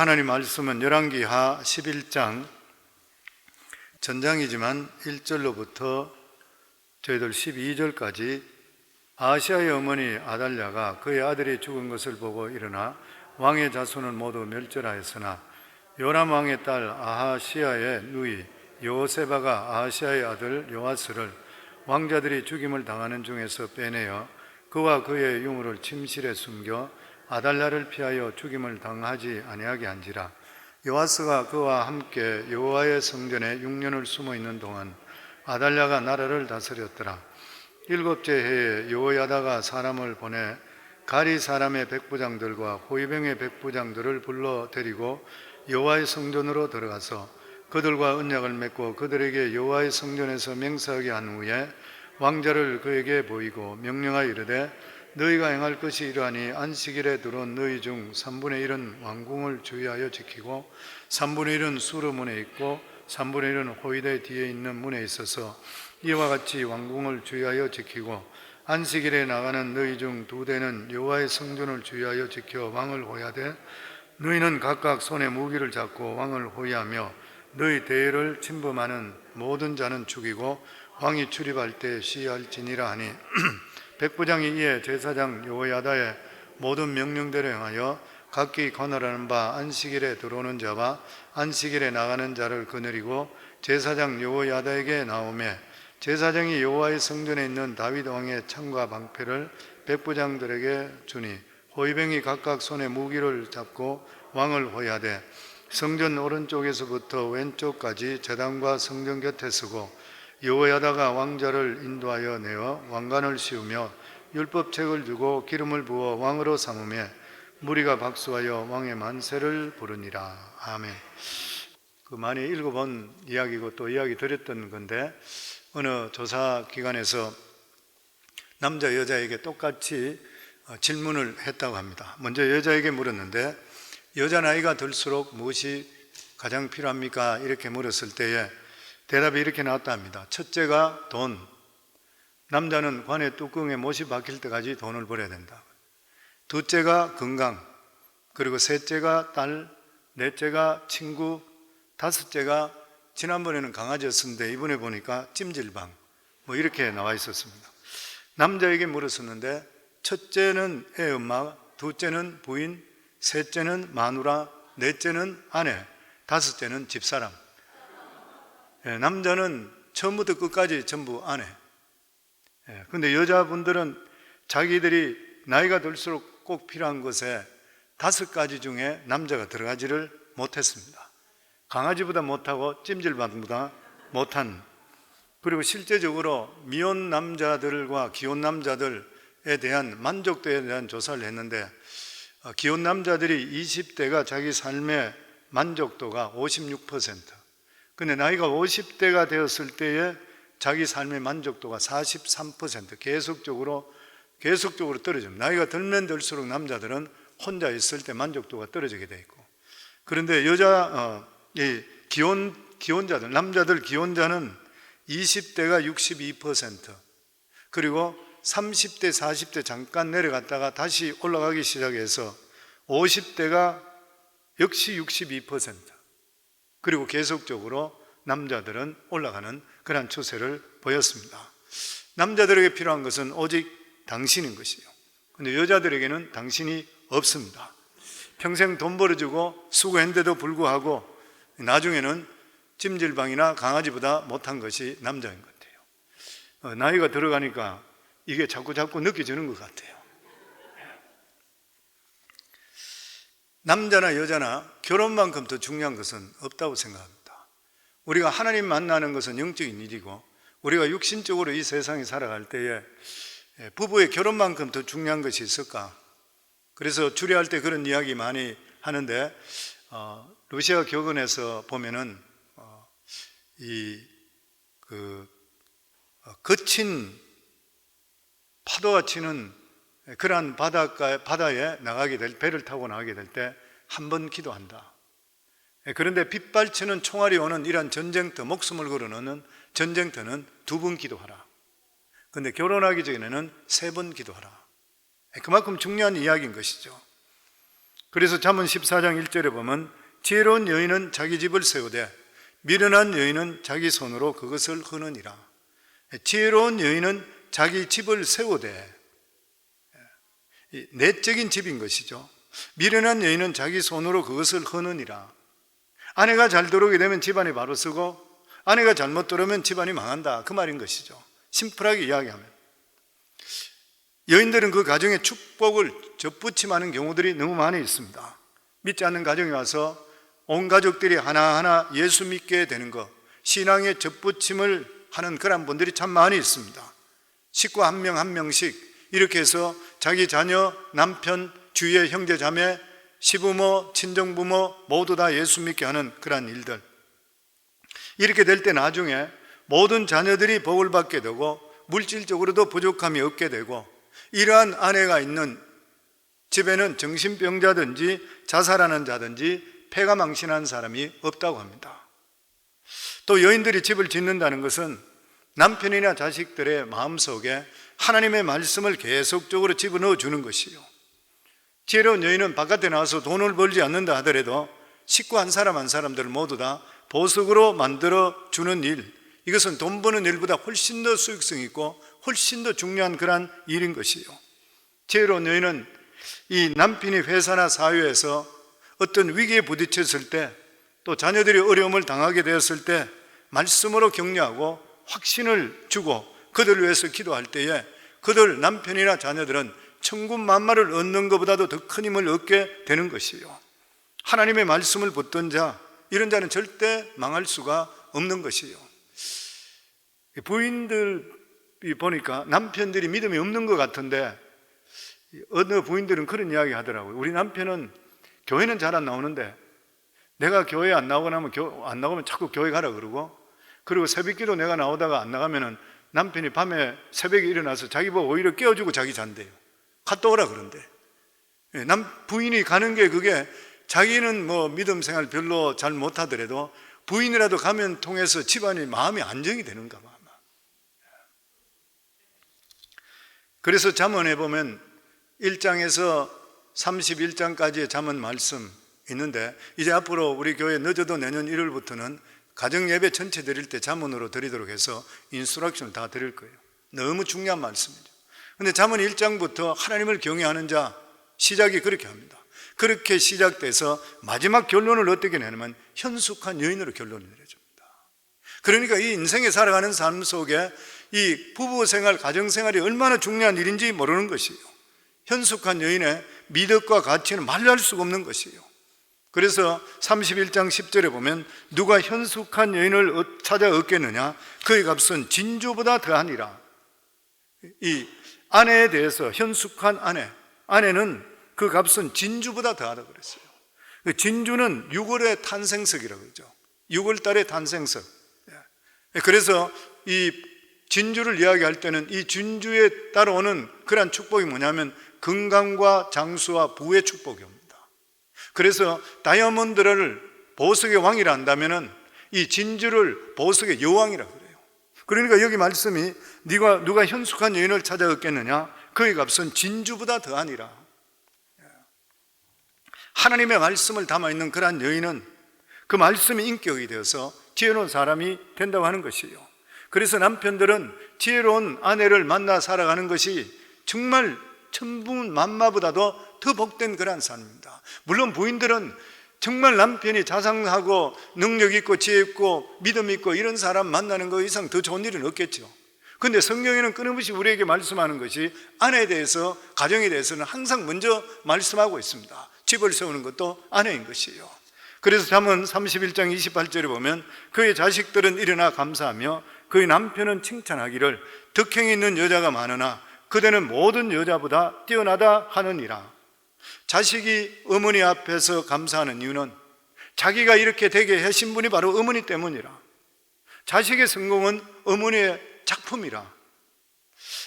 하나님 말씀은 열왕기하 11장 전장이지만 1절로부터 저희들 12절까지 아하시아의 어머니 아달랴가 그의 아들이 죽은 것을 보고 일어나 왕의 자손은 모두 멸절하였으나 요람 왕의 딸 아하시아의 누이 여호세바가 아하시아의 아들 요아스를 왕자들이 죽임을 당하는 중에서 빼내어 그와 그의 유물을 침실에 숨겨 아달랴를 피하여 죽임을 당하지 아니하게 한지라. 요아스가 그와 함께 여호와의 성전에 6년을 숨어 있는 동안 아달랴가 나라를 다스렸더라. 7째 해에 여호야다가 사람을 보내 가리 사람의 백부장들과 호위병의 백부장들을 불러 데리고 여호와의 성전으로 들어가서 그들과 언약을 맺고 그들에게 여호와의 성전에서 맹세하게 한 후에 왕자를 그에게 보이고 명령하여 이르되 너희가 행할 것이 이러하니 안식일에 들어온 너희 중 3분의 1은 왕궁을 주의하여 지키고 3분의 1은 수로문에 있고 3분의 1은 호위대 뒤에 있는 문에 있어서 이와 같이 왕궁을 주의하여 지키고 안식일에 나가는 너희 중 2대는 여호와의 성전을 주의하여 지켜 왕을 호위하되 너희는 각각 손에 무기를 잡고 왕을 호위하며 너희 대를 침범하는 모든 자는 죽이고 왕이 출입할 때 시할지니라 하니 백부장이 이에 제사장 여호야다의 모든 명령대로 행하여 각기 관할하는 바 안식일에 들어오는 자와 안식일에 나가는 자를 거느리고 제사장 여호야다에게 나오매 제사장이 여호와의 성전에 있는 다윗 왕의 창과 방패를 백부장들에게 주니 호위병이 각각 손에 무기를 잡고 왕을 호위하되 성전 오른쪽에서부터 왼쪽까지 제단과 성전 곁에 서고 여호야다가 왕자를 인도하여 내어 왕관을 씌우며 율법책을 주고 기름을 부어 왕으로 삼으며 무리가 박수하여 왕의 만세를 부르니라. 아멘. 많이 읽어본 이야기고 또 이야기 드렸던 건데 어느 조사 기관에서 남자 여자에게 똑같이 질문을 했다고 합니다. 먼저 여자에게 물었는데 여자 나이가 들수록 무엇이 가장 필요합니까? 이렇게 물었을 때에 대답이 이렇게 나왔다 합니다. 첫째가 돈. 남자는 관의 뚜껑에 못이 박힐 때까지 돈을 벌어야 된다. 둘째가 건강. 그리고 셋째가 딸. 넷째가 친구. 다섯째가 지난번에는 강아지였었는데 이번에 보니까 찜질방. 이렇게 나와 있었습니다. 남자에게 물었었는데 첫째는 애 엄마, 둘째는 부인, 셋째는 마누라, 넷째는 아내, 다섯째는 집사람. 남자는 처음부터 끝까지 전부 아내. 근데 여자분들은 자기들이 나이가 들수록 꼭 필요한 것에 5가지 중에 남자가 들어가지를 못했습니다. 강아지보다 못하고 찜질방보다 못한. 그리고 실제적으로 미혼 남자들과 기혼 남자들에 대한 만족도에 대한 조사를 했는데 기혼 남자들이 20대가 자기 삶의 만족도가 56%. 근데 나이가 50대가 되었을 때에 자기 삶의 만족도가 43%. 계속적으로 떨어집니다. 나이가 들면 들수록 남자들은 혼자 있을 때 만족도가 떨어지게 돼 있고. 그런데 기혼자들, 남자들 기혼자는 20대가 62%, 그리고 30대, 40대 잠깐 내려갔다가 다시 올라가기 시작해서 50대가 역시 62%, 그리고 계속적으로 남자들은 올라가는 그런 추세를 보였습니다. 남자들에게 필요한 것은 오직 당신인 것이에요. 그런데 여자들에게는 당신이 없습니다. 평생 돈 벌어주고 수고했는데도 불구하고 나중에는 찜질방이나 강아지보다 못한 것이 남자인 것 같아요. 나이가 들어가니까 이게 자꾸 느껴지는 것 같아요. 남자나 여자나 결혼만큼 더 중요한 것은 없다고 생각합니다. 우리가 하나님 만나는 것은 영적인 일이고 우리가 육신적으로 이 세상에 살아갈 때에 부부의 결혼만큼 더 중요한 것이 있을까? 그래서 주례할 때 그런 이야기 많이 하는데 러시아 격언에서 보면은 거친 파도가 치는 그러한 바다에 나가게 될, 배를 타고 나가게 될 때 한 번 기도한다. 그런데 빗발치는 총알이 오는 이러한 전쟁터, 목숨을 걸어놓는 전쟁터는 2번 기도하라. 그런데 결혼하기 전에는 3번 기도하라. 그만큼 중요한 이야기인 것이죠. 그래서 잠언 14장 1절에 보면 지혜로운 여인은 자기 집을 세우되 미련한 여인은 자기 손으로 그것을 허느니라. 지혜로운 여인은 자기 집을 세우되, 내적인 집인 것이죠. 미련한 여인은 자기 손으로 그것을 허느니라. 아내가 잘 들어오게 되면 집안이 바로 서고 아내가 잘못 들어오면 집안이 망한다, 그 말인 것이죠. 심플하게 이야기하면 여인들은 그 가정의 축복을 접붙임하는 경우들이 너무 많이 있습니다. 믿지 않는 가정에 와서 온 가족들이 하나하나 예수 믿게 되는 것, 신앙의 접붙임을 하는 그런 분들이 참 많이 있습니다. 식구 한 명 한 명씩 이렇게 해서 자기 자녀, 남편, 주위의 형제 자매, 시부모, 친정부모 모두 다 예수 믿게 하는 그런 일들, 이렇게 될 때 나중에 모든 자녀들이 복을 받게 되고 물질적으로도 부족함이 없게 되고, 이러한 아내가 있는 집에는 정신병자든지 자살하는 자든지 폐가 망신한 사람이 없다고 합니다. 또 여인들이 집을 짓는다는 것은 남편이나 자식들의 마음속에 하나님의 말씀을 계속적으로 집어넣어 주는 것이요, 지혜로운 여인은 바깥에 나와서 돈을 벌지 않는다 하더라도 식구 한 사람 한 사람들을 모두 다 보석으로 만들어 주는 일, 이것은 돈 버는 일보다 훨씬 더 수익성이 있고 훨씬 더 중요한 그런 일인 것이요, 지혜로운 여인은 이 남편이 회사나 사회에서 어떤 위기에 부딪혔을 때, 또 자녀들이 어려움을 당하게 되었을 때 말씀으로 격려하고 확신을 주고 그들을 위해서 기도할 때에 그들 남편이나 자녀들은 천군 만마를 얻는 것보다도 더 큰 힘을 얻게 되는 것이요, 하나님의 말씀을 붙든 자, 이런 자는 절대 망할 수가 없는 것이요. 부인들이 보니까 남편들이 믿음이 없는 것 같은데 어느 부인들은 그런 이야기 하더라고요. 우리 남편은 교회는 잘 안 나오는데 내가 교회 안 나오면 자꾸 교회 가라 그리고 새벽기도 내가 나오다가 안 나가면은 남편이 밤에 새벽에 일어나서 자기 보고 오히려 깨워주고 자기 잔대요. 갔다 오라 그런데. 부인이 가는 게 그게, 자기는 뭐 믿음 생활 별로 잘 못하더라도 부인이라도 가면 통해서 집안이 마음이 안정이 되는가 봐. 그래서 잠언에 보면 1장에서 31장까지의 잠언 말씀 있는데, 이제 앞으로 우리 교회 늦어도 내년 1월부터는 가정예배 전체 드릴 때 잠언으로 드리도록 해서 인스트럭션을 다 드릴 거예요. 너무 중요한 말씀이죠. 그런데 잠언 1장부터 하나님을 경외하는 자, 시작이 그렇게 합니다. 그렇게 시작돼서 마지막 결론을 어떻게 내냐면 현숙한 여인으로 결론을 내려줍니다. 그러니까 이 인생에 살아가는 삶 속에 이 부부생활, 가정생활이 얼마나 중요한 일인지 모르는 것이에요. 현숙한 여인의 미덕과 가치는 말할 수가 없는 것이에요. 그래서 31장 10절에 보면 누가 현숙한 여인을 찾아 얻겠느냐, 그의 값은 진주보다 더하니라. 이 아내에 대해서 현숙한 아내는 그 값은 진주보다 더하다 그랬어요. 진주는 6월의 탄생석이라고 그러죠. 6월 달의 탄생석. 그래서 이 진주를 이야기할 때는 이 진주에 따라오는 그러한 축복이 뭐냐면 건강과 장수와 부의 축복이 옵니다. 그래서 다이아몬드를 보석의 왕이라 한다면은 이 진주를 보석의 여왕이라 그래요. 그러니까 여기 말씀이 누가 현숙한 여인을 찾아 얻겠느냐, 그의 값은 진주보다 더하니라. 하나님의 말씀을 담아있는 그러한 여인은 그 말씀이 인격이 되어서 지혜로운 사람이 된다고 하는 것이에요. 그래서 남편들은 지혜로운 아내를 만나 살아가는 것이 정말 천분만마보다도 더 복된 그러한 삶입니다. 물론 부인들은 정말 남편이 자상하고 능력 있고 지혜 있고 믿음 있고 이런 사람 만나는 것 이상 더 좋은 일은 없겠죠. 그런데 성경에는 끊임없이 우리에게 말씀하는 것이 아내에 대해서, 가정에 대해서는 항상 먼저 말씀하고 있습니다. 집을 세우는 것도 아내인 것이에요. 그래서 잠언 31장 28절에 보면 그의 자식들은 일어나 감사하며 그의 남편은 칭찬하기를 덕행이 있는 여자가 많으나 그대는 모든 여자보다 뛰어나다 하느니라. 자식이 어머니 앞에서 감사하는 이유는 자기가 이렇게 되게 하신 분이 바로 어머니 때문이라. 자식의 성공은 어머니의 작품이라.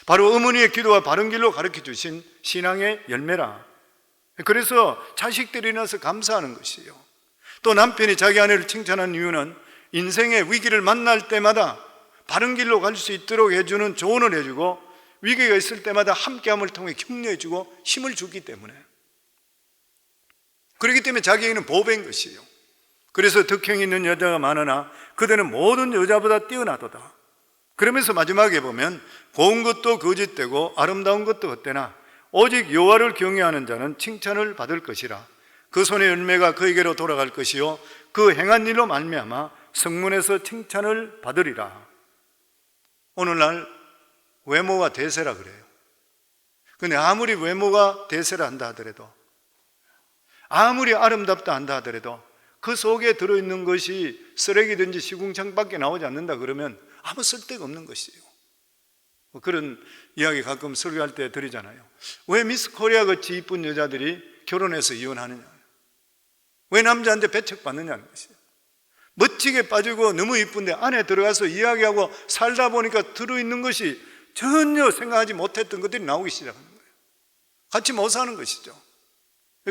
바로 어머니의 기도와 바른 길로 가르쳐 주신 신앙의 열매라. 그래서 자식들이 나서 감사하는 것이에요. 또 남편이 자기 아내를 칭찬하는 이유는 인생의 위기를 만날 때마다 바른 길로 갈 수 있도록 해주는 조언을 해주고 위기가 있을 때마다 함께함을 통해 격려해주고 힘을 주기 때문에. 그렇기 때문에 자기에게는 보배인 것이에요. 그래서 덕행이 있는 여자가 많으나 그들은 모든 여자보다 뛰어나도다. 그러면서 마지막에 보면 고운 것도 거짓되고 아름다운 것도 헛되나 오직 여호와를 경외하는 자는 칭찬을 받을 것이라. 그 손의 열매가 그에게로 돌아갈 것이요 그 행한 일로 말미암아 성문에서 칭찬을 받으리라. 오늘날 외모가 대세라 그래요. 근데 아무리 외모가 대세라 한다 하더라도, 아무리 아름답다 한다 하더라도 그 속에 들어있는 것이 쓰레기든지 시궁창밖에 나오지 않는다 그러면 아무 쓸데가 없는 것이에요. 그런 이야기 가끔 설교할 때 드리잖아요. 왜 미스 코리아 같이 이쁜 여자들이 결혼해서 이혼하느냐, 왜 남자한테 배척받느냐는 것이에요. 멋지게 빠지고 너무 이쁜데 안에 들어가서 이야기하고 살다 보니까 들어있는 것이 전혀 생각하지 못했던 것들이 나오기 시작하는 거예요. 같이 못 사는 것이죠.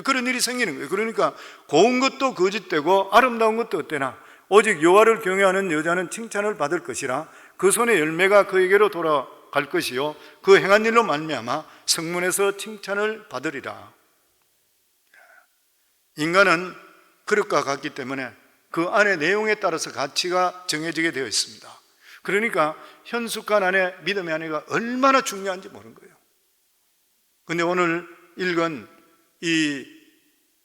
그런 일이 생기는 거예요. 그러니까 고운 것도 거짓되고 아름다운 것도 헛되나 오직 여호와를 경외하는 여자는 칭찬을 받을 것이라. 그 손의 열매가 그에게로 돌아갈 것이요 그 행한 일로 말미암아 성문에서 칭찬을 받으리라. 인간은 그릇과 같기 때문에 그 안에 내용에 따라서 가치가 정해지게 되어 있습니다. 그러니까 현숙한 아내, 믿음의 아내가 얼마나 중요한지 모르는 거예요. 근데 오늘 읽은 이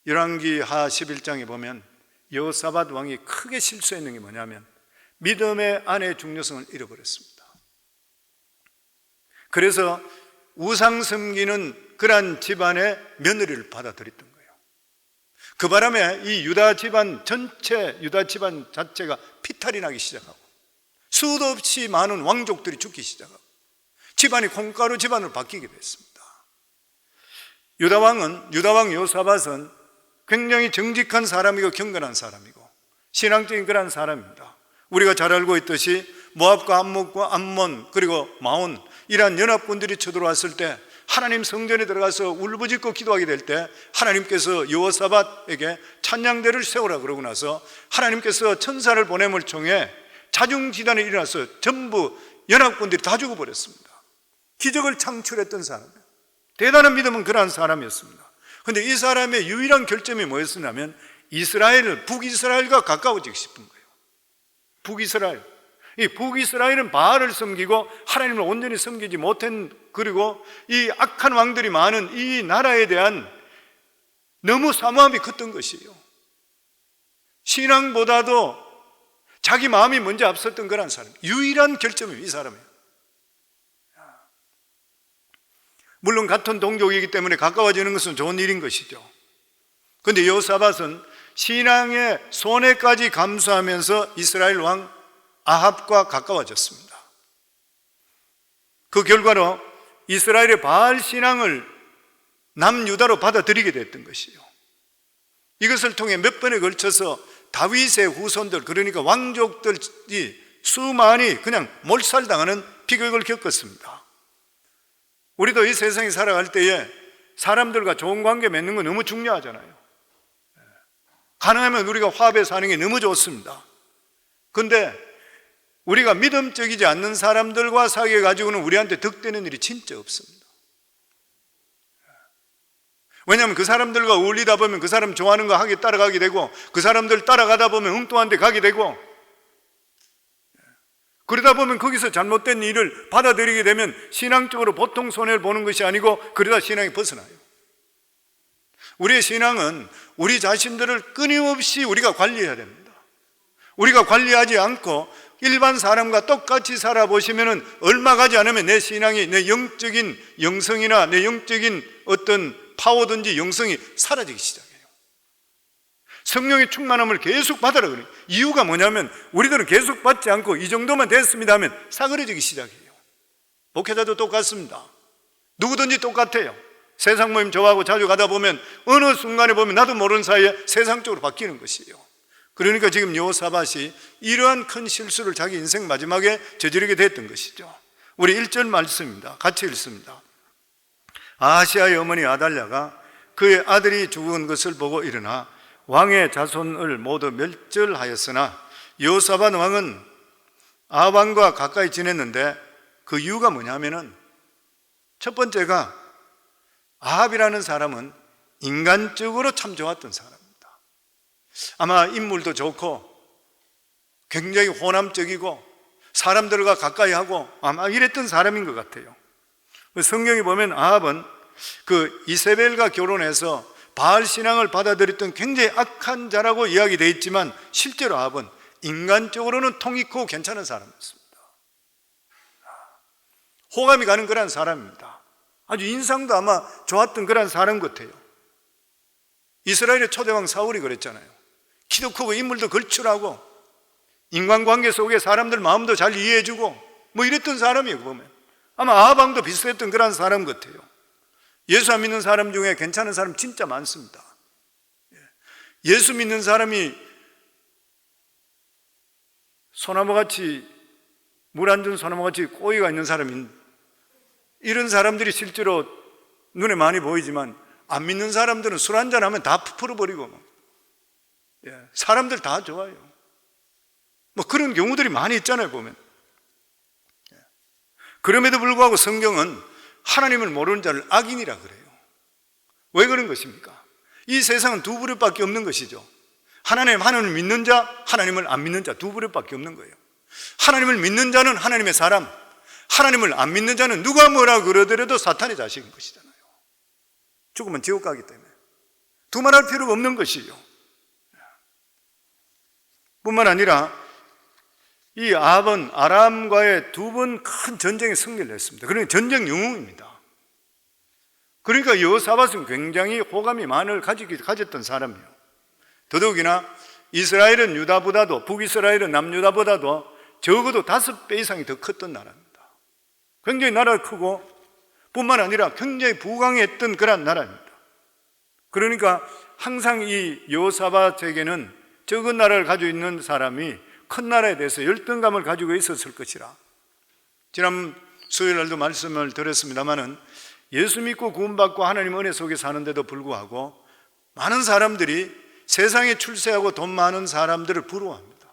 열왕기하 11장에 보면 여호사밧 왕이 크게 실수했는 게 뭐냐면 믿음의 아내의 중요성을 잃어버렸습니다. 그래서 우상 섬기는 그러한 집안의 며느리를 받아들였던 거예요. 그 바람에 이 유다 집안 전체, 유다 집안 자체가 피탈이 나기 시작하고 수도 없이 많은 왕족들이 죽기 시작하고 집안이 콩가루 집안으로 바뀌게 됐습니다. 유다 왕 여호사밧은 굉장히 정직한 사람이고 경건한 사람이고 신앙적인 그런 사람입니다. 우리가 잘 알고 있듯이 모압과 암몬과 암몬 그리고 마온 이러한 연합군들이 쳐들어왔을 때 하나님 성전에 들어가서 울부짖고 기도하게 될 때 하나님께서 여호사밧에게 찬양대를 세우라 그러고 나서 하나님께서 천사를 보냄을 통해 자중지단이 일어나서 전부 연합군들이 다 죽어버렸습니다. 기적을 창출했던 사람이에요. 대단한 믿음은 그러한 사람이었습니다. 그런데 이 사람의 유일한 결점이 뭐였냐면 북이스라엘과 가까워지고 싶은 거예요. 북이스라엘. 이 북이스라엘은 바알을 섬기고 하나님을 온전히 섬기지 못한, 그리고 이 악한 왕들이 많은 이 나라에 대한 너무 사모함이 컸던 것이에요. 신앙보다도 자기 마음이 먼저 앞섰던 그런 사람. 유일한 결점이 이 사람이에요. 물론 같은 동족이기 때문에 가까워지는 것은 좋은 일인 것이죠. 그런데 여호사밧은 신앙의 손해까지 감수하면서 이스라엘 왕 아합과 가까워졌습니다. 그 결과로 이스라엘의 바알 신앙을 남유다로 받아들이게 됐던 것이에요. 이것을 통해 몇 번에 걸쳐서 다윗의 후손들, 그러니까 왕족들이 수많이 그냥 몰살당하는 비극을 겪었습니다. 우리도 이 세상에 살아갈 때에 사람들과 좋은 관계 맺는 거 너무 중요하잖아요. 가능하면 우리가 화합해 사는 게 너무 좋습니다. 그런데 우리가 믿음적이지 않는 사람들과 사귀어 가지고는 우리한테 득되는 일이 진짜 없습니다. 왜냐하면 그 사람들과 어울리다 보면 그 사람 좋아하는 거 하게 따라가게 되고 그 사람들 따라가다 보면 엉뚱한 데 가게 되고 그러다 보면 거기서 잘못된 일을 받아들이게 되면 신앙적으로 보통 손해를 보는 것이 아니고 그러다 신앙이 벗어나요. 우리의 신앙은 우리 자신들을 끊임없이 우리가 관리해야 됩니다. 우리가 관리하지 않고 일반 사람과 똑같이 살아보시면 얼마 가지 않으면 내 신앙이, 내 영적인 영성이나 내 영적인 어떤 파워든지 영성이 사라지기 시작해요. 성령의 충만함을 계속 받으라 그래요. 이유가 뭐냐면 우리들은 계속 받지 않고 이 정도만 됐습니다 하면 사그러지기 시작해요. 목회자도 똑같습니다. 누구든지 똑같아요. 세상 모임 저하고 자주 가다 보면 어느 순간에 보면 나도 모르는 사이에 세상 쪽으로 바뀌는 것이에요. 그러니까 지금 여호사밧이 이러한 큰 실수를 자기 인생 마지막에 저지르게 됐던 것이죠. 우리 1절 말씀입니다. 같이 읽습니다. 아하시아의 어머니 아달랴가 그의 아들이 죽은 것을 보고 일어나 왕의 자손을 모두 멸절하였으나 여호사밧 왕은 아합왕과 가까이 지냈는데 그 이유가 뭐냐면은 첫 번째가 아합이라는 사람은 인간적으로 참 좋았던 사람입니다. 아마 인물도 좋고 굉장히 호남적이고 사람들과 가까이 하고 아마 이랬던 사람인 것 같아요. 성경에 보면 아합은 그 이세벨과 결혼해서 바알 신앙을 받아들였던 굉장히 악한 자라고 이야기되어 있지만 실제로 아합은 인간적으로는 통 있고 괜찮은 사람이었습니다. 호감이 가는 그런 사람입니다. 아주 인상도 아마 좋았던 그런 사람 같아요. 이스라엘의 초대왕 사울이 그랬잖아요. 키도 크고 인물도 걸출하고 인간관계 속에 사람들 마음도 잘 이해해주고 뭐 이랬던 사람이에요. 보면 아마 아합왕도 비슷했던 그런 사람 같아요. 예수 안 믿는 사람 중에 괜찮은 사람 진짜 많습니다. 예수 믿는 사람이 소나무같이 물 안 준 소나무같이 꼬리가 있는 사람인 이런 사람들이 실제로 눈에 많이 보이지만 안 믿는 사람들은 술 한잔 하면 다 풀어버리고 사람들 다 좋아요. 뭐 그런 경우들이 많이 있잖아요. 보면 그럼에도 불구하고 성경은 하나님을 모르는 자를 악인이라 그래요. 왜 그런 것입니까? 이 세상은 두 부류밖에 없는 것이죠. 하나님을 믿는 자, 하나님을 안 믿는 자 두 부류밖에 없는 거예요. 하나님을 믿는 자는 하나님의 사람, 하나님을 안 믿는 자는 누가 뭐라 그러더라도 사탄의 자식인 것이잖아요. 죽으면 지옥 가기 때문에 두말할 필요가 없는 것이요. 뿐만 아니라 이 아합은 아람과의 두 번 큰 전쟁에 승리를 했습니다. 그러니까 전쟁 영웅입니다. 그러니까 여호사밧은 굉장히 호감이 많을 가졌던 사람이에요. 더더욱이나 이스라엘은 유다보다도, 북이스라엘은 남유다보다도 적어도 5배 이상이 더 컸던 나라입니다. 굉장히 나라가 크고 뿐만 아니라 굉장히 부강했던 그런 나라입니다. 그러니까 항상 이 여호사밧에게는 적은 나라를 가지고 있는 사람이 큰 나라에 대해서 열등감을 가지고 있었을 것이라. 지난 수요일 날도 말씀을 드렸습니다마는 예수 믿고 구원받고 하나님 은혜 속에 사는데도 불구하고 많은 사람들이 세상에 출세하고 돈 많은 사람들을 부러워합니다.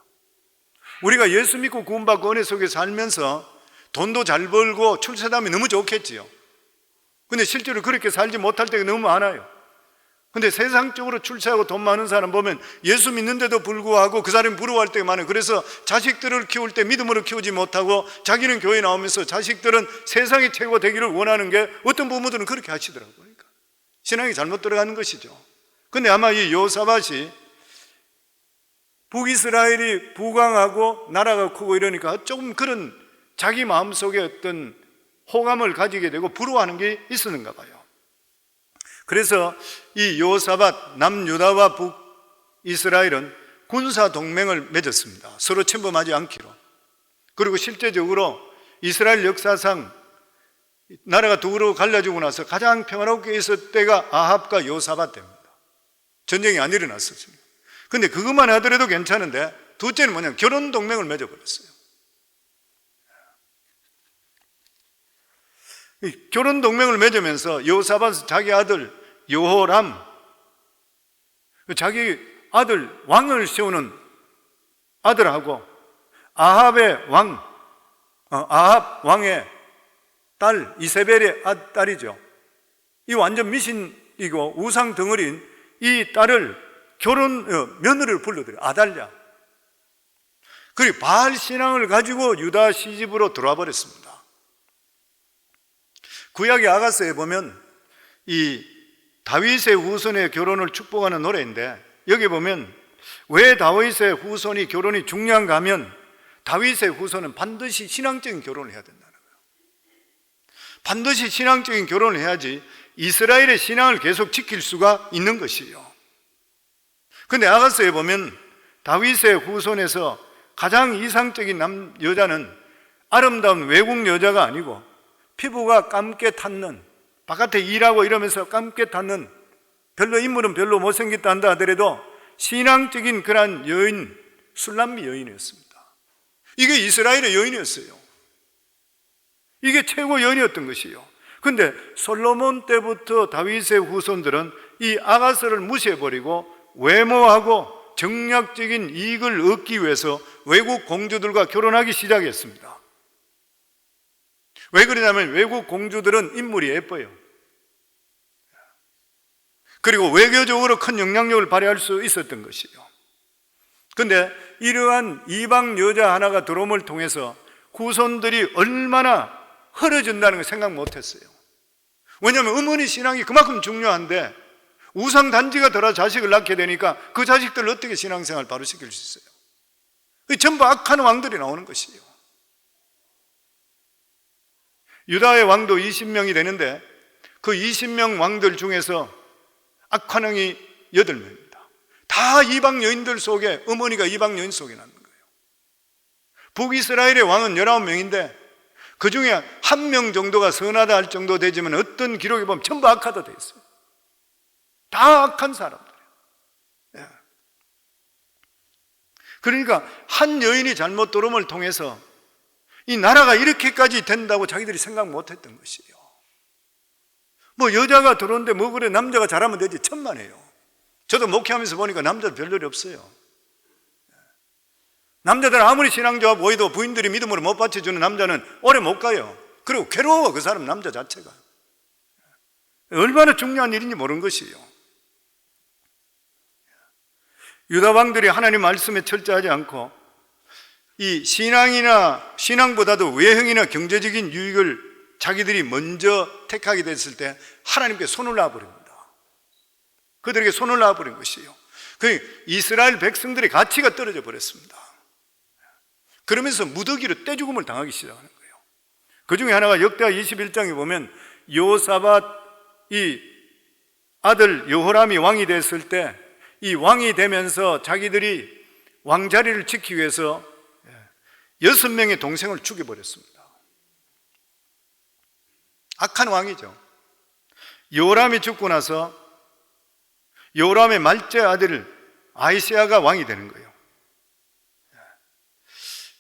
우리가 예수 믿고 구원받고 은혜 속에 살면서 돈도 잘 벌고 출세하면 너무 좋겠지요. 근데 실제로 그렇게 살지 못할 때가 너무 많아요. 근데 세상적으로 출세하고 돈 많은 사람 보면 예수 믿는데도 불구하고 그 사람이 부러워할 때가 많아요. 그래서 자식들을 키울 때 믿음으로 키우지 못하고 자기는 교회 나오면서 자식들은 세상이 최고 되기를 원하는 게 어떤 부모들은 그렇게 하시더라고요. 그러니까 신앙이 잘못 들어가는 것이죠. 근데 아마 이 여호사밧이 북이스라엘이 부강하고 나라가 크고 이러니까 조금 그런 자기 마음속에 어떤 호감을 가지게 되고 부러워하는 게 있었는가 봐요. 그래서 이 여호사밧 남유다와 북이스라엘은 군사 동맹을 맺었습니다. 서로 침범하지 않기로. 그리고 실제적으로 이스라엘 역사상 나라가 두 그룹으로 갈라지고 나서 가장 평화롭게 있었을 때가 아합과 여호사밧 때입니다. 전쟁이 안 일어났었습니다. 근데 그것만 하더라도 괜찮은데 둘째는 뭐냐면 결혼 동맹을 맺어버렸어요. 결혼 동맹을 맺으면서 여호사밧은 자기 아들 여호람, 자기 아들 왕을 세우는 아들하고 아합의 왕, 아합 왕의 딸 이세벨의 딸이죠. 이 완전 미신이고 우상 덩어리인 이 딸을 며느리를 불러들여요. 아달랴. 그리고 바알 신앙을 가지고 유다 시집으로 들어와 버렸습니다. 구약의 아가서에 보면 이 다윗의 후손의 결혼을 축복하는 노래인데 여기 보면 왜 다윗의 후손이 결혼이 중요한가 하면 다윗의 후손은 반드시 신앙적인 결혼을 해야 된다는 거예요. 반드시 신앙적인 결혼을 해야지 이스라엘의 신앙을 계속 지킬 수가 있는 것이에요. 그런데 아가서에 보면 다윗의 후손에서 가장 이상적인 여자는 아름다운 외국 여자가 아니고 피부가 감게 탔는, 바깥에 일하고 이러면서 감게 탔는, 별로 인물은 별로 못생겼다 한다 하더라도 신앙적인 그러한 여인, 술람미 여인이었습니다. 이게 이스라엘의 여인이었어요. 이게 최고 여인이었던 것이에요. 그런데 솔로몬 때부터 다윗의 후손들은 이 아가서를 무시해버리고 외모하고 정략적인 이익을 얻기 위해서 외국 공주들과 결혼하기 시작했습니다. 왜 그러냐면 외국 공주들은 인물이 예뻐요. 그리고 외교적으로 큰 영향력을 발휘할 수 있었던 것이요. 그런데 이러한 이방 여자 하나가 들어옴을 통해서 후손들이 얼마나 헐어진다는 걸 생각 못했어요. 왜냐하면 어머니 신앙이 그만큼 중요한데 우상 단지가 들어 자식을 낳게 되니까 그 자식들을 어떻게 신앙생활 바로 시킬 수 있어요? 전부 악한 왕들이 나오는 것이에요. 유다의 왕도 20명이 되는데 그 20명 왕들 중에서 악한 왕이 8명입니다. 다 이방 여인들 속에, 어머니가 이방 여인 속에 낳는 거예요. 북이스라엘의 왕은 19명인데 그 중에 1명 정도가 선하다 할 정도 되지만 어떤 기록에 보면 전부 악하다 되어 있어요. 다 악한 사람들이에요. 그러니까 한 여인이 잘못 들어옴을 통해서 이 나라가 이렇게까지 된다고 자기들이 생각 못했던 것이에요. 뭐 여자가 들어오는데 뭐 그래, 남자가 잘하면 되지, 천만에요. 저도 목회하면서 보니까 남자도 별일이 없어요. 남자들은 아무리 신앙 좋아 보이도 부인들이 믿음으로 못 받쳐주는 남자는 오래 못 가요. 그리고 괴로워, 그 사람 남자 자체가. 얼마나 중요한 일인지 모르는 것이에요. 유다 왕들이 하나님 말씀에 철저하지 않고 이 신앙보다도 외형이나 경제적인 유익을 자기들이 먼저 택하게 됐을 때 하나님께 손을 놔버립니다. 그들에게 손을 놔버린 것이에요. 그 이스라엘 백성들의 가치가 떨어져 버렸습니다. 그러면서 무더기로 떼죽음을 당하기 시작하는 거예요. 그 중에 하나가 역대하 21장에 보면 여호사밧 이 아들 여호람이 왕이 됐을 때 이 왕이 되면서 자기들이 왕자리를 지키기 위해서 6명의 동생을 죽여버렸습니다. 악한 왕이죠. 여호람이 죽고 나서 여호람의 말째 아들 아이시아가 왕이 되는 거예요.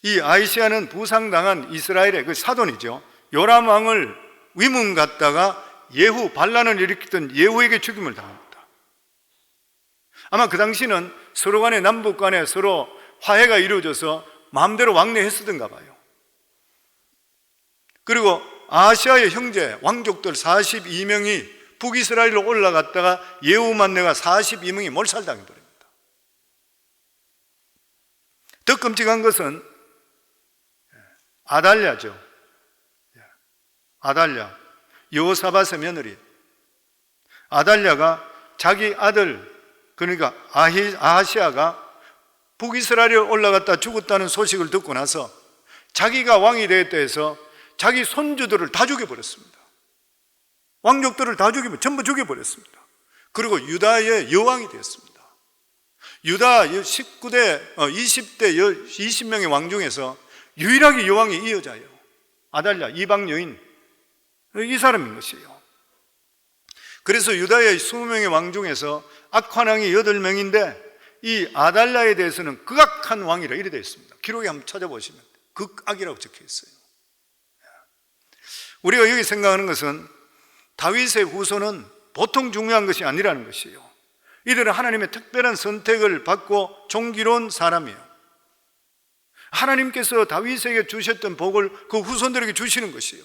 이 아이시아는 부상당한 이스라엘의 그 사돈이죠. 요람 왕을 위문 갔다가 예후, 반란을 일으키던 예후에게 죽임을 당합니다. 아마 그 당시는 서로 간에, 남북 간에 서로 화해가 이루어져서 마음대로 왕래했었던가 봐요. 그리고 아시아의 형제 왕족들 42명이 북이스라엘로 올라갔다가 예후만 내가 42명이 몰살당해버립니다. 더 끔찍한 것은 아달랴죠. 아달랴, 여호사밧의 며느리 아달랴가 자기 아들, 그러니까 아하시아가 북이스라엘에 올라갔다 죽었다는 소식을 듣고 나서 자기가 왕이 되었다 해서 자기 손주들을 다 죽여버렸습니다. 왕족들을 다 전부 죽여버렸습니다. 그리고 유다의 여왕이 되었습니다. 유다 20대 20명의 왕 중에서 유일하게 여왕이 이 여자예요. 아달랴, 이방 여인, 이 사람인 것이에요. 그래서 유다의 20명의 왕 중에서 악한 왕이 8명인데 이 아달랴에 대해서는 극악한 왕이라 이래 되어 있습니다. 기록에 한번 찾아보시면 극악이라고 적혀 있어요. 우리가 여기 생각하는 것은 다윗의 후손은 보통 중요한 것이 아니라는 것이에요. 이들은 하나님의 특별한 선택을 받고 종기로운 사람이에요. 하나님께서 다윗에게 주셨던 복을 그 후손들에게 주시는 것이에요.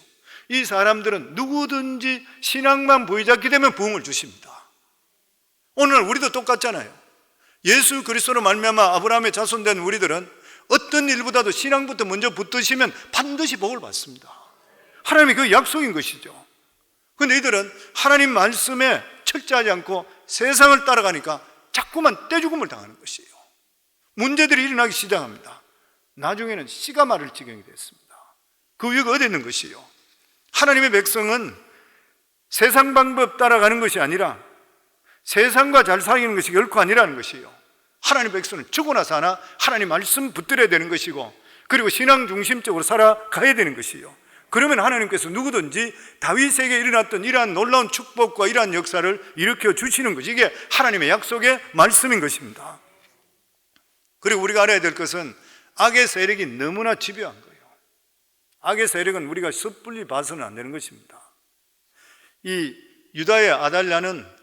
이 사람들은 누구든지 신앙만 보이잡게 되면 부흥을 주십니다. 오늘 우리도 똑같잖아요. 예수 그리스도로 말미암아 아브라함의 자손된 우리들은 어떤 일보다도 신앙부터 먼저 붙드시면 반드시 복을 받습니다. 하나님의 그 약속인 것이죠. 그런데 이들은 하나님 말씀에 철저하지 않고 세상을 따라가니까 자꾸만 떼죽음을 당하는 것이에요. 문제들이 일어나기 시작합니다. 나중에는 씨가 마를 지경이 됐습니다. 그 위기가 어디 있는 것이에요? 하나님의 백성은 세상 방법 따라가는 것이 아니라 세상과 잘 사귀는 것이 결코 아니라는 것이에요. 하나님의 백성은 죽고 나서 하나 하나님 말씀 붙들어야 되는 것이고, 그리고 신앙 중심적으로 살아가야 되는 것이에요. 그러면 하나님께서 누구든지 다윗에게 일어났던 이러한 놀라운 축복과 이러한 역사를 일으켜 주시는 것이, 이게 하나님의 약속의 말씀인 것입니다. 그리고 우리가 알아야 될 것은 악의 세력이 너무나 집요한 거예요. 악의 세력은 우리가 섣불리 봐서는 안 되는 것입니다. 이 유다의 아달랴는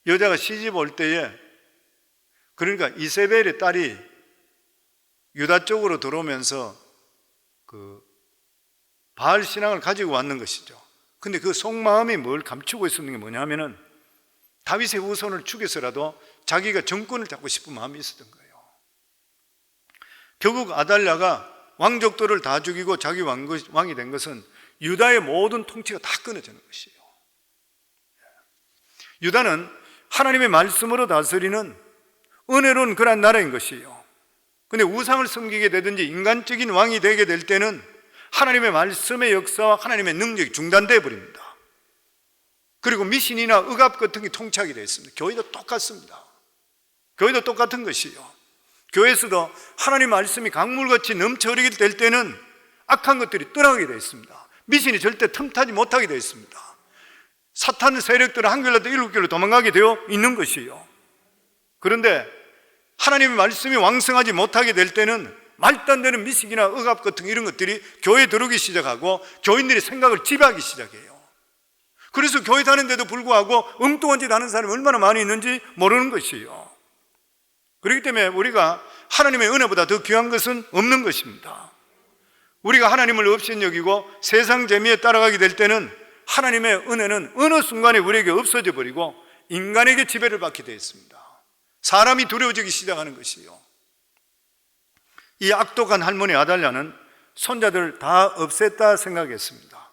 여자가 시집 올 때에, 그러니까 이세벨의 딸이 유다 쪽으로 들어오면서 바알 신앙을 가지고 왔는 것이죠. 근데 그 속마음이 뭘 감추고 있었는 게 뭐냐면은 다윗의 후손을 죽여서라도 자기가 정권을 잡고 싶은 마음이 있었던 거예요. 결국 아달랴가 왕족들을 다 죽이고 자기 왕이 된 것은 유다의 모든 통치가 다 끊어지는 것이에요. 유다는 하나님의 말씀으로 다스리는 은혜로운 그런 나라인 것이에요. 근데 우상을 섬기게 되든지 인간적인 왕이 되게 될 때는 하나님의 말씀의 역사와 하나님의 능력이 중단되어 버립니다. 그리고 미신이나 억압 같은 게 통치하게 되어 있습니다. 교회도 똑같습니다. 교회도 똑같은 것이에요. 교회에서도 하나님 말씀이 강물같이 넘쳐 흐르게 될 때는 악한 것들이 떠나게 되어 있습니다. 미신이 절대 틈타지 못하게 되어 있습니다. 사탄 세력들은 한결라도 일곱결로 도망가게 되어 있는 것이에요. 그런데 하나님의 말씀이 왕성하지 못하게 될 때는 말도 안 되는 미신이나 억압 같은 이런 것들이 교회에 들어오기 시작하고 교인들의 생각을 지배하기 시작해요. 그래서 교회 다니는데도 불구하고 엉뚱한 짓 하는 사람이 얼마나 많이 있는지 모르는 것이에요. 그렇기 때문에 우리가 하나님의 은혜보다 더 귀한 것은 없는 것입니다. 우리가 하나님을 업신여기고 세상 재미에 따라가게 될 때는 하나님의 은혜는 어느 순간에 우리에게 없어져 버리고 인간에게 지배를 받게 되어 있습니다. 사람이 두려워지기 시작하는 것이요. 이 악독한 할머니 아달랴는 손자들을 다 없앴다 생각했습니다.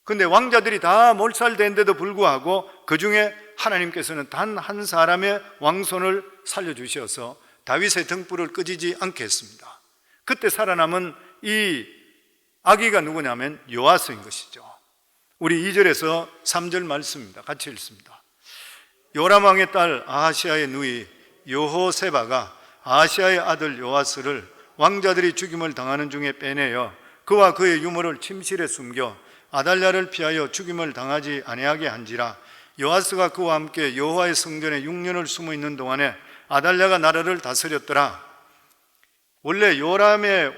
그런데 왕자들이 다 몰살된데도 불구하고 그 중에 하나님께서는 단 한 사람의 왕손을 살려주셔서 다윗의 등불을 끄지지 않게 했습니다. 그때 살아남은 이 아기가 누구냐면 요아스인 것이죠. 우리 2절에서 3절 말씀입니다. 같이 읽습니다. 요람 왕의 딸 아하시아의 누이 여호세바가 아하시아의 아들 요아스를 왕자들이 죽임을 당하는 중에 빼내어 그와 그의 유물을 침실에 숨겨 아달랴를 피하여 죽임을 당하지 아니하게 한지라. 요아스가 그와 함께 여호와의 성전에 6년을 숨어 있는 동안에 아달랴가 나라를 다스렸더라. 원래 요람의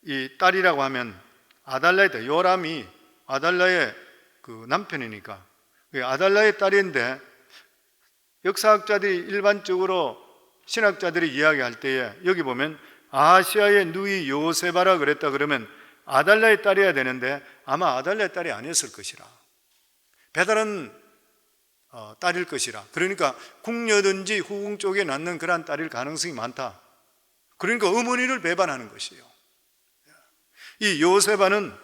이 딸이라고 하면 아달랴이다. 요람이 아달랴의 그 남편이니까 아달랴의 딸인데, 역사학자들이 일반적으로 신학자들이 이야기할 때에 여기 보면 아하시아의 누이 요세바라 그랬다 그러면 아달랴의 딸이어야 되는데 아마 아달랴의 딸이 아니었을 것이라, 배다른 딸일 것이라. 그러니까 궁녀든지 후궁 쪽에 낳는 그러한 딸일 가능성이 많다. 그러니까 어머니를 배반하는 것이에요. 이 요세바는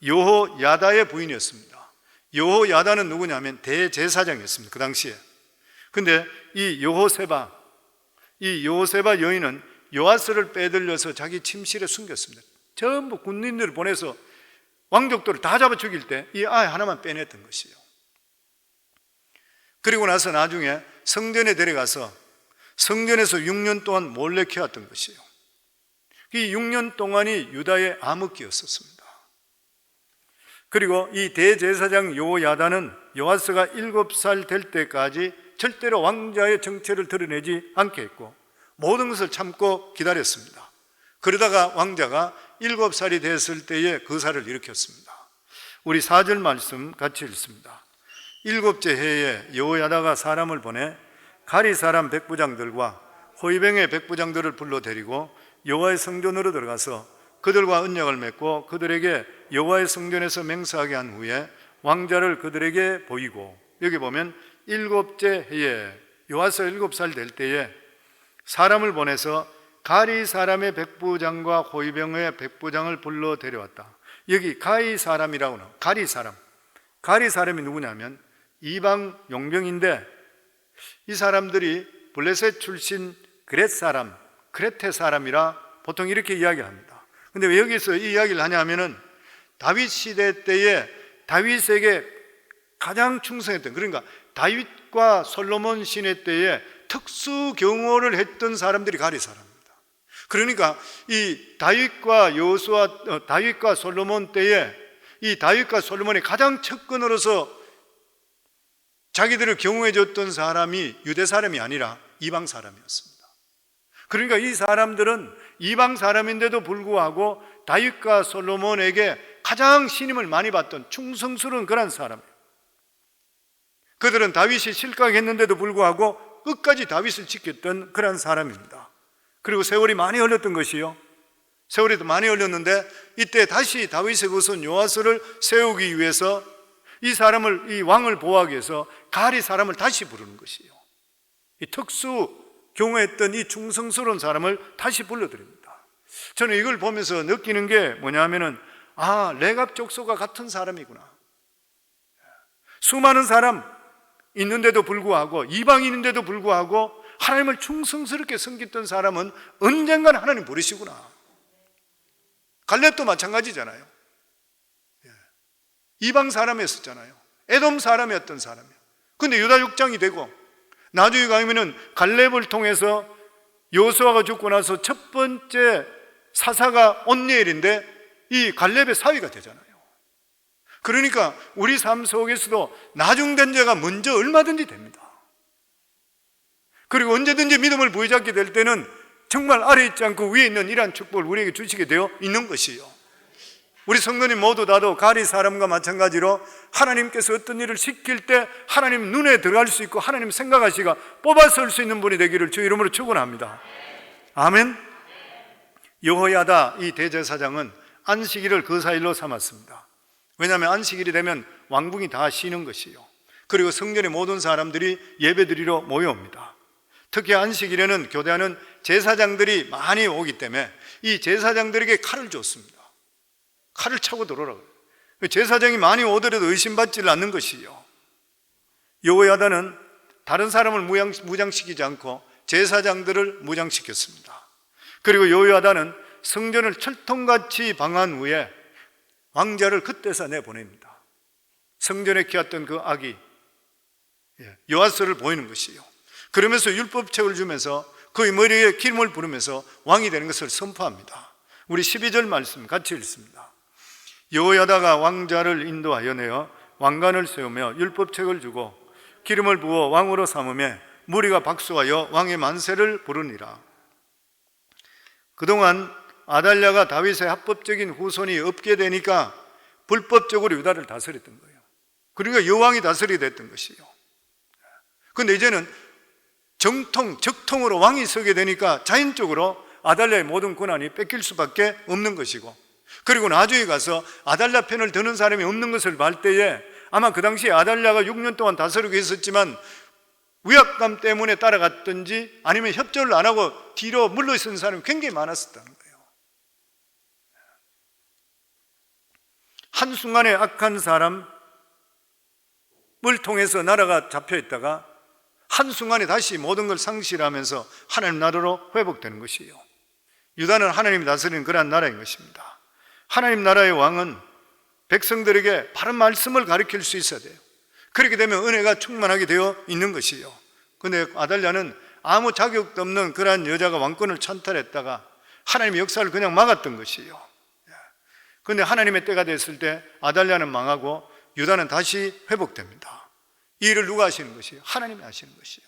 여호야다의 부인이었습니다. 여호야다는 누구냐면 대제사장이었습니다. 그 당시에. 근데 이 여호세바 여인은 요아스를 빼들려서 자기 침실에 숨겼습니다. 전부 군인들을 보내서 왕족들을 다 잡아 죽일 때 이 아이 하나만 빼냈던 것이에요. 그리고 나서 나중에 성전에 데려가서 성전에서 6년 동안 몰래 키웠던 것이에요. 이 6년 동안이 유다의 암흑기였었습니다. 그리고 이 대제사장 여호야다는 요아스가 7살 될 때까지 절대로 왕자의 정체를 드러내지 않게 했고 모든 것을 참고 기다렸습니다. 그러다가 왕자가 7살이 됐을 때에 거사를 일으켰습니다. 우리 4절 말씀 같이 읽습니다. 7째 해에 여호야다가 사람을 보내 가리 사람 백부장들과 호위병의 백부장들을 불러 데리고 여호와의 성전으로 들어가서 그들과 언약을 맺고 그들에게 여호와의 성전에서 맹세하게 한 후에 왕자를 그들에게 보이고, 여기 보면 7째 해에 요아스 7살 될 때에 사람을 보내서 가리 사람의 백부장과 호위병의 백부장을 불러 데려왔다. 여기 가리 사람이라고 나와요. 가리 사람이 누구냐면 이방 용병인데, 이 사람들이 블레셋 출신 그레테 사람이라 보통 이렇게 이야기합니다. 근데 왜 여기서 이 이야기를 하냐면은 다윗 시대 때에 다윗에게 가장 충성했던, 그러니까 다윗과 솔로몬 시대 때에 특수 경호를 했던 사람들이 가리 사람입니다. 그러니까 이 다윗과 솔로몬 때에 이 다윗과 솔로몬의 가장 측근으로서 자기들을 경호해 줬던 사람이 유대 사람이 아니라 이방 사람이었습니다. 그러니까 이 사람들은 이방 사람인데도 불구하고 다윗과 솔로몬에게 가장 신임을 많이 받던 충성스러운 그런 사람이에요. 그들은 다윗이 실각했는데도 불구하고 끝까지 다윗을 지켰던 그런 사람입니다. 그리고 세월이 많이 흘렀던 것이요. 세월이 많이 흘렀는데 이때 다시 다윗의 후손 요아스를 세우기 위해서 이 왕을 보호하기 위해서 갈이 사람을 다시 부르는 것이에요. 이 특수 경호했던 이 충성스러운 사람을 다시 불러드립니다. 저는 이걸 보면서 느끼는 게 뭐냐면은, 레갑 족속과 같은 사람이구나. 수많은 사람 있는데도 불구하고, 이방인인데도 불구하고 하나님을 충성스럽게 섬겼던 사람은 언젠간 하나님 부르시구나. 갈렙도 마찬가지잖아요. 이방 사람이었잖아요. 에돔 사람이었던 사람이에요. 근데 유다 육장이 되고, 나중에 가면은 갈렙을 통해서 여호수아가 죽고 나서 첫 번째 사사가 온니엘인데 이 갈렙의 사위가 되잖아요. 그러니까 우리 삶 속에서도 나중된 자가 먼저 얼마든지 됩니다. 그리고 언제든지 믿음을 부여잡게 될 때는 정말 아래 있지 않고 위에 있는 이러한 축복을 우리에게 주시게 되어 있는 것이요. 우리 성도님 모두 다도 가리 사람과 마찬가지로 하나님께서 어떤 일을 시킬 때 하나님 눈에 들어갈 수 있고 하나님 생각하시가 뽑아설 수 있는 분이 되기를 주 이름으로 축원합니다. 아멘. 여호야다 이 대제사장은 안식일을 거사일로 삼았습니다. 왜냐하면 안식일이 되면 왕궁이 다 쉬는 것이요. 그리고 성전에 모든 사람들이 예배드리러 모여옵니다. 특히 안식일에는 교대하는 제사장들이 많이 오기 때문에 이 제사장들에게 칼을 줬습니다. 칼을 차고 들어오라고. 제사장이 많이 오더라도 의심받지를 않는 것이요. 여호야다는 다른 사람을 무장시키지 않고 제사장들을 무장시켰습니다. 그리고 여호야다는 성전을 철통같이 방한 후에 왕자를 그때서 내보냅니다. 성전에 키웠던 그 아기 요아스를 보이는 것이요. 그러면서 율법책을 주면서 그의 머리에 기름을 부르면서 왕이 되는 것을 선포합니다. 우리 12절 말씀 같이 읽습니다. 여호야다가 왕자를 인도하여 내어 왕관을 세우며 율법책을 주고 기름을 부어 왕으로 삼으며 무리가 박수하여 왕의 만세를 부르니라. 그동안 아달랴가 다윗의 합법적인 후손이 없게 되니까 불법적으로 유다를 다스렸던 거예요. 그러니까 여왕이 다스리게 됐던 것이에요. 그런데 이제는 적통으로 왕이 서게 되니까 자연적으로 아달랴의 모든 권한이 뺏길 수밖에 없는 것이고, 그리고 나중에 가서 아달랴 편을 드는 사람이 없는 것을 볼 때에 아마 그 당시에 아달랴가 6년 동안 다스리고 있었지만 위압감 때문에 따라갔든지 아니면 협조를 안 하고 뒤로 물러있는 사람이 굉장히 많았었다는 거예요. 한순간에 악한 사람을 통해서 나라가 잡혀있다가 한순간에 다시 모든 걸 상실하면서 하나님 나라로 회복되는 것이에요. 유다는 하나님이 다스리는 그러한 나라인 것입니다. 하나님 나라의 왕은 백성들에게 바른 말씀을 가르칠 수 있어야 돼요. 그렇게 되면 은혜가 충만하게 되어 있는 것이에요. 그런데 아달랴는 아무 자격도 없는 그러한 여자가 왕권을 찬탈했다가 하나님의 역사를 그냥 막았던 것이에요. 그런데 하나님의 때가 됐을 때 아달랴는 망하고 유다는 다시 회복됩니다. 이 일을 누가 하시는 것이에요? 하나님이 하시는 것이에요.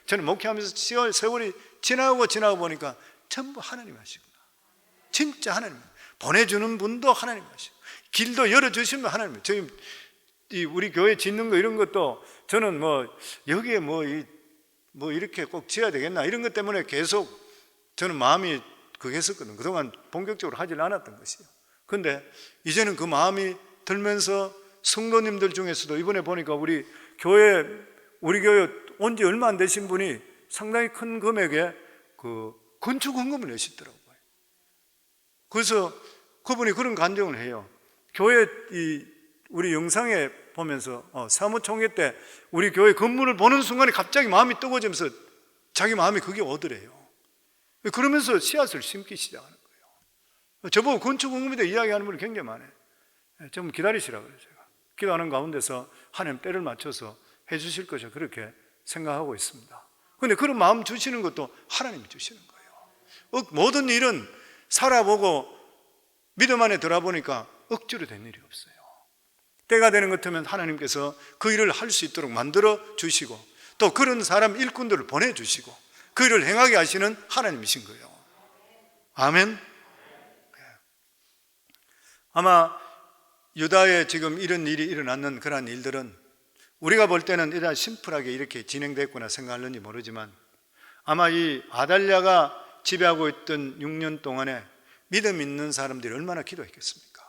저는 목회하면서 세월이 지나고 보니까 전부 하나님이 하시구나. 진짜 하나님. 보내주는 분도 하나님 하시고 길도 열어주시면 하나님. 저희 우리 교회 짓는 거 이런 것도 저는 여기에 이렇게 꼭 지어야 되겠나 이런 것 때문에 계속 저는 마음이 했었거든요. 그동안 본격적으로 하질 않았던 것이에요. 그런데 이제는 그 마음이 들면서 성도님들 중에서도 이번에 보니까 우리 교회 온 지 얼마 안 되신 분이 상당히 큰 금액의 그 건축 헌금을 내시더라고요. 그래서 그분이 그런 간증을 해요. 교회 우리 영상에 보면서 사무총회 때 우리 교회 건물을 보는 순간에 갑자기 마음이 뜨거워지면서 자기 마음이 그게 오더래요. 그러면서 씨앗을 심기 시작하는 거예요. 저보고 건축 헌금에 대해 이야기하는 분이 굉장히 많아요. 좀 기다리시라고 그래요. 제가 기도하는 가운데서 하나님 때를 맞춰서 해주실 것이라 그렇게 생각하고 있습니다. 그런데 그런 마음 주시는 것도 하나님이 주시는 거예요. 모든 일은 살아보고 믿음 안에 들어보니까 억지로 된 일이 없어요. 때가 되는 것 같으면 하나님께서 그 일을 할 수 있도록 만들어 주시고 또 그런 사람 일꾼들을 보내주시고 그 일을 행하게 하시는 하나님이신 거예요. 아멘. 아마 유다에 지금 이런 일이 일어났는 그런 일들은 우리가 볼 때는 일단 심플하게 이렇게 진행됐구나 생각하는지 모르지만 아마 이 아달랴가 지배하고 있던 6년 동안에 믿음 있는 사람들이 얼마나 기도했겠습니까?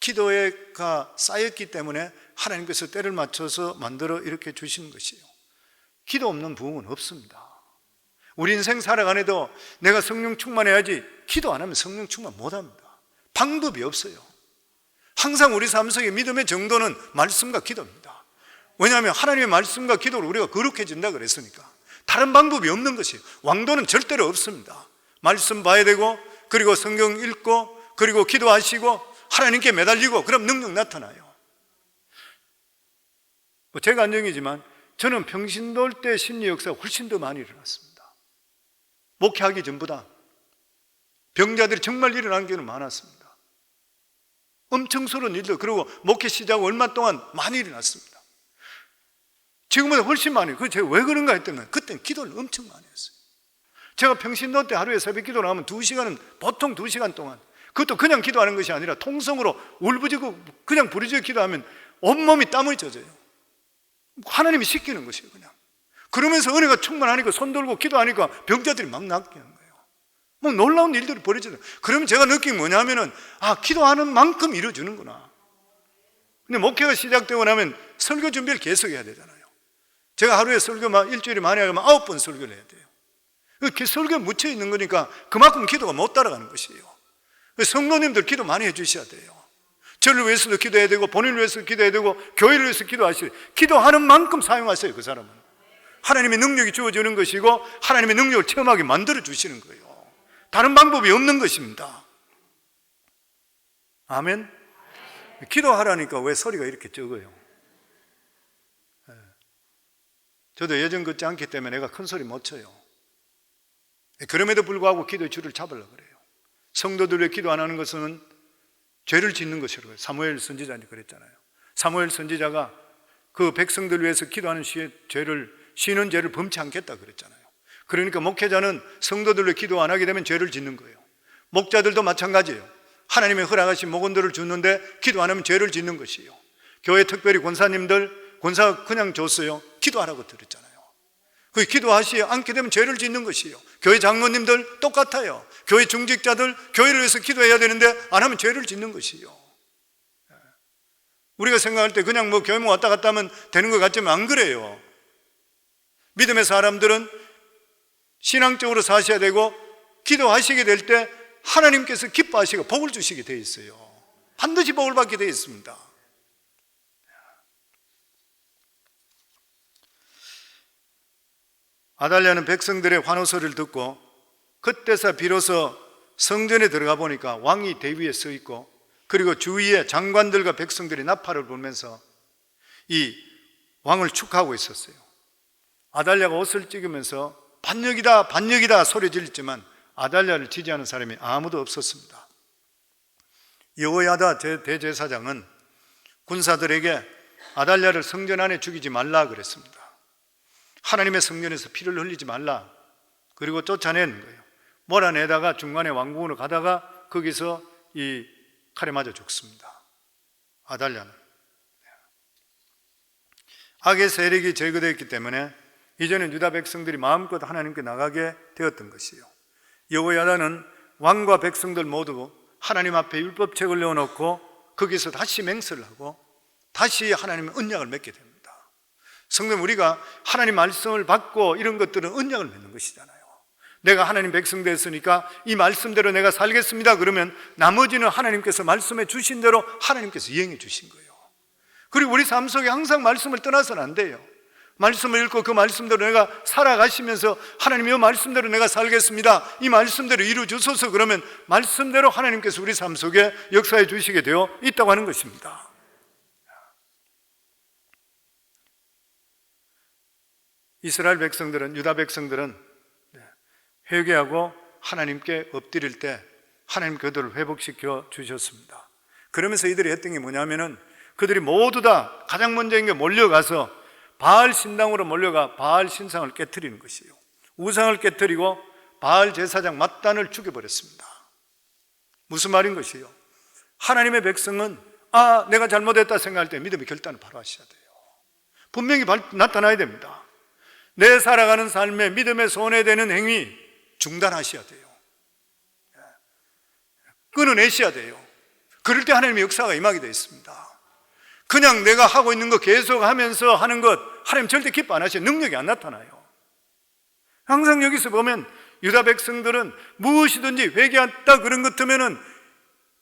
기도가 쌓였기 때문에 하나님께서 때를 맞춰서 만들어 이렇게 주시는 것이에요. 기도 없는 부흥은 없습니다. 우리 인생 살아가는데도 내가 성령 충만해야지, 기도 안 하면 성령 충만 못합니다. 방법이 없어요. 항상 우리 삶 속의 믿음의 정도는 말씀과 기도입니다. 왜냐하면 하나님의 말씀과 기도로 우리가 거룩해진다 그랬으니까. 다른 방법이 없는 것이에요. 왕도는 절대로 없습니다. 말씀 봐야 되고, 그리고 성경 읽고, 그리고 기도하시고 하나님께 매달리고, 그럼 능력 나타나요. 제가 안정이지만 저는 평신도일 때 심리 역사가 훨씬 더 많이 일어났습니다. 목회하기 전보다 병자들이 정말 일어난 경우는 많았습니다. 엄청스러운 일들, 그리고 목회 시작 얼마 동안 많이 일어났습니다. 지금보다 훨씬 많이. 그래서 제가 왜 그런가 했더니 그때는 기도를 엄청 많이 했어요. 제가 평신도 때 하루에 새벽 기도를 하면 2시간은, 보통 2시간 동안, 그것도 그냥 기도하는 것이 아니라 통성으로 울부짖고 그냥 부르짖어 기도하면 온몸이 땀을 젖어요. 하나님이 시키는 것이에요. 그냥 그러면서 은혜가 충만하니까 손 들고 기도하니까 병자들이 막 낫게 하는 거예요. 뭐 놀라운 일들이 벌어져요. 그러면 제가 느낀 게 뭐냐면은, 기도하는 만큼 이루어지는구나. 근데 목회가 시작되고 나면 설교 준비를 계속 해야 되잖아요. 제가 하루에 설교 일주일에 많이 하면 9번 설교를 해야 돼요. 그 설교에 묻혀 있는 거니까 그만큼 기도가 못 따라가는 것이에요. 성도님들 기도 많이 해주셔야 돼요. 저를 위해서도 기도해야 되고, 본인을 위해서 기도해야 되고, 교회를 위해서 기도하셔야 돼요. 기도하는 만큼 사용하세요. 그 사람은 하나님의 능력이 주어지는 것이고, 하나님의 능력을 체험하게 만들어 주시는 거예요. 다른 방법이 없는 것입니다. 아멘. 기도하라니까 왜 소리가 이렇게 적어요? 저도 예전 같지 않기 때문에 내가 큰 소리 못 쳐요. 그럼에도 불구하고 기도의 줄을 잡으려고 그래요. 성도들 왜 기도 안 하는 것은 죄를 짓는 것이라고요. 사무엘 선지자님 그랬잖아요. 사무엘 선지자가 그 백성들 위해서 기도하는 쉬는 죄를 범치 않겠다 그랬잖아요. 그러니까 목회자는 성도들 왜 기도 안 하게 되면 죄를 짓는 거예요. 목자들도 마찬가지예요. 하나님의 허락하신 목원들을 줬는데 기도 안 하면 죄를 짓는 것이에요. 교회 특별히 권사가 그냥 줬어요. 기도하라고 들었잖아요. 그 기도하시 않게 되면 죄를 짓는 것이에요. 교회 장로님들 똑같아요. 교회 중직자들 교회를 위해서 기도해야 되는데 안 하면 죄를 짓는 것이에요. 우리가 생각할 때 그냥 교회만 왔다 갔다 하면 되는 것 같지만 안 그래요. 믿음의 사람들은 신앙적으로 사셔야 되고, 기도하시게 될 때 하나님께서 기뻐하시고 복을 주시게 되어 있어요. 반드시 복을 받게 되어 있습니다. 아달랴는 백성들의 환호 소리를 듣고 그때서 비로소 성전에 들어가 보니까 왕이 대위에 서 있고, 그리고 주위에 장관들과 백성들이 나팔을 불면서 이 왕을 축하하고 있었어요. 아달랴가 옷을 찢으면서 반역이다 반역이다 소리 질렀지만 아달랴를 지지하는 사람이 아무도 없었습니다. 여호야다 대제사장은 군사들에게 아달랴를 성전 안에 죽이지 말라 그랬습니다. 하나님의 성전에서 피를 흘리지 말라. 그리고 쫓아내는 거예요. 몰아내다가 중간에 왕궁으로 가다가 거기서 이 칼에 맞아 죽습니다. 아달랴는 악의 세력이 제거되었기 때문에 이제는 유다 백성들이 마음껏 하나님께 나가게 되었던 것이에요. 여호야다는 왕과 백성들 모두 하나님 앞에 율법책을 내어놓고 거기서 다시 맹세를 하고 다시 하나님의 언약을 맺게 됩니다. 성도님, 우리가 하나님 말씀을 받고 이런 것들은 언약을 맺는 것이잖아요. 내가 하나님 백성 됐으니까 이 말씀대로 내가 살겠습니다. 그러면 나머지는 하나님께서 말씀해 주신 대로 하나님께서 이행해 주신 거예요. 그리고 우리 삶 속에 항상 말씀을 떠나서는 안 돼요. 말씀을 읽고 그 말씀대로 내가 살아가시면서 하나님 이 말씀대로 내가 살겠습니다. 이 말씀대로 이루어 주소서. 그러면 말씀대로 하나님께서 우리 삶 속에 역사해 주시게 되어 있다고 하는 것입니다. 이스라엘 백성들은, 유다 백성들은 회개하고 하나님께 엎드릴 때 하나님 그들을 회복시켜 주셨습니다. 그러면서 이들이 했던 게 뭐냐면은 그들이 모두 다 가장 먼저 몰려가서 바알 신당으로 몰려가 바알 신상을 깨트리는 것이에요. 우상을 깨트리고 바알 제사장 맏단을 죽여버렸습니다. 무슨 말인 것이에요? 하나님의 백성은 내가 잘못했다 생각할 때 믿음의 결단을 바로 하셔야 돼요. 분명히 나타나야 됩니다. 내 살아가는 삶에 믿음의 손해되는 행위 중단하셔야 돼요. 끊어내셔야 돼요. 그럴 때 하나님의 역사가 임하게 되어 있습니다. 그냥 내가 하고 있는 거 계속 하면서 하는 것, 하나님 절대 기뻐 안 하셔요. 능력이 안 나타나요. 항상 여기서 보면 유다 백성들은 무엇이든지 회개했다 그런 것 같으면은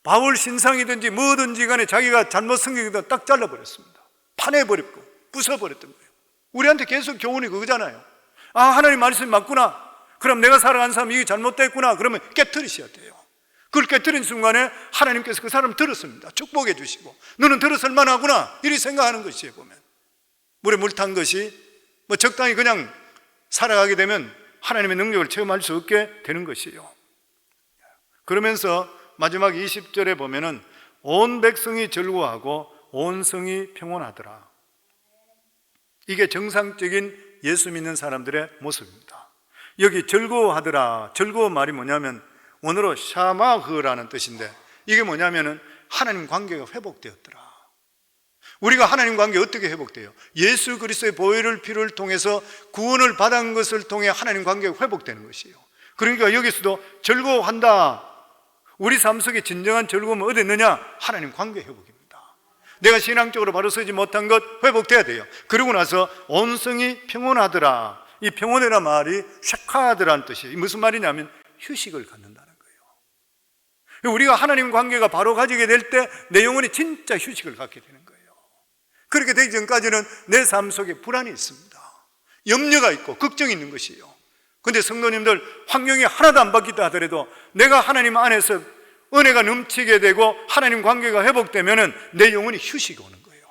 바울 신상이든지 뭐든지 간에 자기가 잘못 성경이든 딱 잘라버렸습니다. 파내버렸고 부숴버렸던 거예요. 우리한테 계속 교훈이 그거잖아요. 아, 하나님 말씀이 맞구나. 그럼 내가 살아간 사람이 이게 잘못됐구나. 그러면 깨트리셔야 돼요. 그걸 깨트린 순간에 하나님께서 그 사람을 들었습니다. 축복해 주시고 너는 들었을 만하구나 이렇게 생각하는 것이에요. 보면 물에 물 탄 것이 뭐 적당히 그냥 살아가게 되면 하나님의 능력을 체험할 수 없게 되는 것이에요. 그러면서 마지막 20절에 보면은 온 백성이 즐거워하고 온 성이 평온하더라. 이게 정상적인 예수 믿는 사람들의 모습입니다. 여기 즐거워하더라. 즐거운 말이 뭐냐면 원어로 샤마흐라는 뜻인데 이게 뭐냐면은 하나님 관계가 회복되었더라. 우리가 하나님 관계 어떻게 회복돼요? 예수 그리스도의 보혈을 피를 통해서 구원을 받은 것을 통해 하나님 관계가 회복되는 것이에요. 그러니까 여기서도 즐거워한다. 우리 삶 속에 진정한 즐거움은 어디 있느냐? 하나님 관계 회복입니다. 내가 신앙적으로 바로 서지 못한 것 회복돼야 돼요. 그러고 나서 온 성이 평온하더라. 이 평온이라는 말이 샤카드라는 뜻이에요. 무슨 말이냐면 휴식을 갖는다는 거예요. 우리가 하나님 관계가 바로 가지게 될 때 내 영혼이 진짜 휴식을 갖게 되는 거예요. 그렇게 되기 전까지는 내 삶 속에 불안이 있습니다. 염려가 있고 걱정이 있는 것이에요. 그런데 성도님들 환경이 하나도 안 바뀌다 하더라도 내가 하나님 안에서 은혜가 넘치게 되고 하나님 관계가 회복되면 내 영혼이 휴식이 오는 거예요.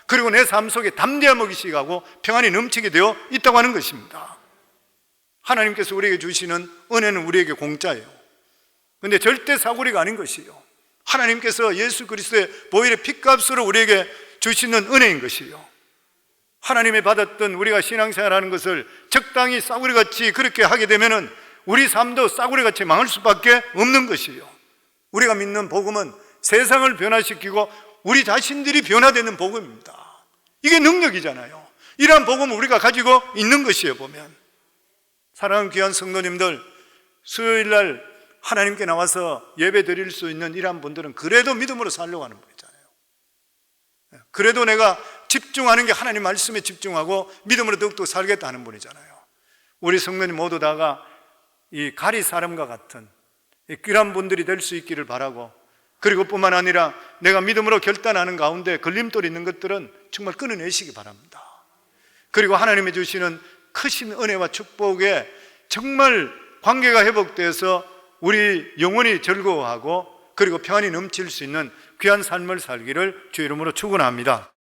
그리고 내 삶 속에 담대함이 시가고 평안이 넘치게 되어 있다고 하는 것입니다. 하나님께서 우리에게 주시는 은혜는 우리에게 공짜예요. 그런데 절대 사고리가 아닌 것이에요. 하나님께서 예수 그리스도의 보혈의 피값으로 우리에게 주시는 은혜인 것이에요. 하나님이 받았던 우리가 신앙생활하는 것을 적당히 싸구려같이 그렇게 하게 되면 우리 삶도 싸구려같이 망할 수밖에 없는 것이에요. 우리가 믿는 복음은 세상을 변화시키고 우리 자신들이 변화되는 복음입니다. 이게 능력이잖아요. 이러한 복음을 우리가 가지고 있는 것이에요. 보면 사랑하는 귀한 성도님들, 수요일날 하나님께 나와서 예배 드릴 수 있는 이러한 분들은 그래도 믿음으로 살려고 하는 분이잖아요. 그래도 내가 집중하는 게 하나님 말씀에 집중하고 믿음으로 더욱더 살겠다 하는 분이잖아요. 우리 성도님 모두 다가 이 가리 사람과 같은 이런 분들이 될 수 있기를 바라고, 그리고 뿐만 아니라 내가 믿음으로 결단하는 가운데 걸림돌이 있는 것들은 정말 끊어내시기 바랍니다. 그리고 하나님이 주시는 크신 은혜와 축복에 정말 관계가 회복돼서 우리 영혼이 즐거워하고 그리고 평안이 넘칠 수 있는 귀한 삶을 살기를 주의 이름으로 축원합니다.